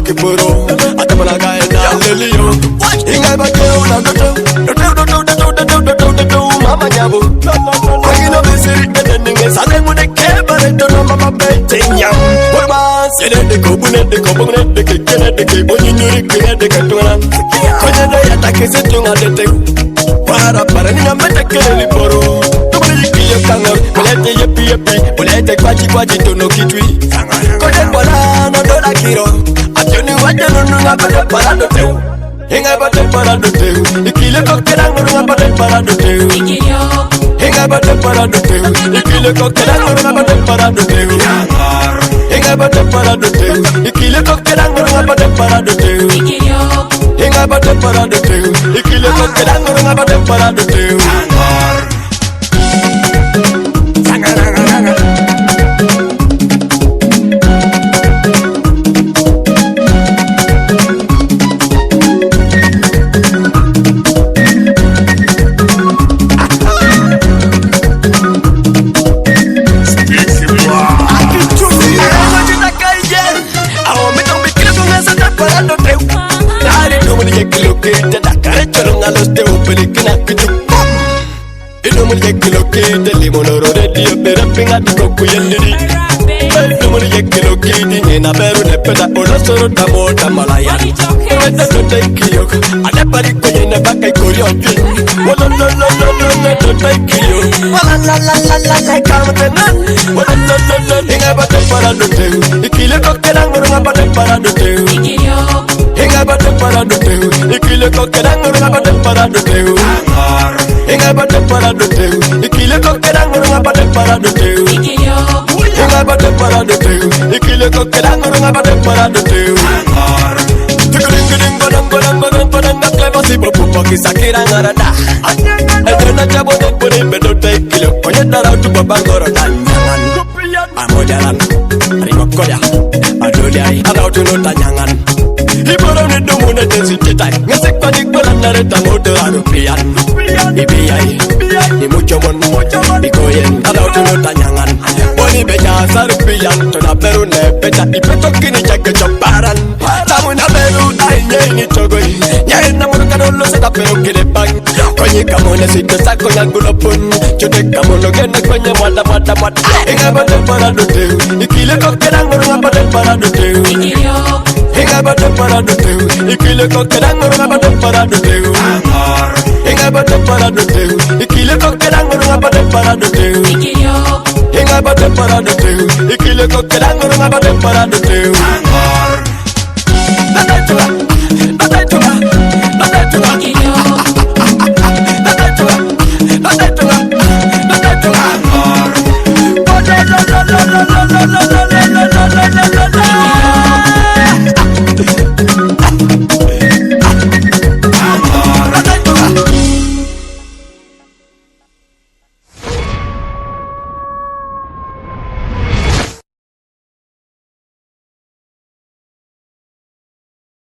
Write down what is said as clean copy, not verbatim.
kiporo atamana gaena lelio inga bakeo na doto mama nyabo agino besiri teninge sale mune kebare dono mama betenya urba sele de ke kene de ke bonyuri kene de katuna konya do ya takese tunga de te para ni na mete kele poro tubuli kiyo kanga bolete yepi bolete kwachi tono kitwi konya bola no do la kiro atuni waje no ngabade para do te Hinga bate para Adoteu, ikile kokerango nga bate para Adoteu. Hinga bate para Adoteu, ikile kokerango nga bate para Adoteu. Hinga bate para Adoteu, ikile kokerango nga bate para Adoteu. Hinga bate para Adoteu, ikile kokerango nga bate para Adoteu. Pinga tiko kuyendiri Numuri yekilo kidi Nina beru nepeda Olosoro tamota malaya Weta tota ikiyo Adepari kwenye nebaka ikorio jin Tota ikiyo Wala kamatena Wala Inga bate para Adoteu Ikile kokerango nga bate para Adoteu Inga bate para Adoteu Ikile kokerango nga bate para Adoteu Inga bate para Adoteu Ikile kokerango nga bate para Adoteu Inga bate para Adoteu Ikile kokerango nga bate para Adoteu Tikuring badang kleba si bopu poki sakira ngarada Edena chabo dekbuni bedote ikile Konye darau tu babangoro tanyangan Amodalan Rimokoya Adoliai Adau tu no tanyangan Iboro ni dumune tensi titai Ngesek panik belanare tamote arupian Ibiyai Ni mucho mon Ikoyen Adau tu no tanyangan Boni beja sarupian Tona beru ne beja Ipeto kini jake choparan Tamu na beru Ainye ni togoi Nyae na muru kadolo Seta peru kile bang Konye kamone sito sako nyangulopun Chude kamono gene kwenye mwada Inga bate para Adoteu Ikile kokerango nga bate para Adoteu Inga bate para Adoteu Ikile kokerango nga bate para Adoteu Inga bate para Adoteu Ikile kokerango nga bate para Adoteu Inga bate para Adoteu Ikile kokerango nga bate para Adoteu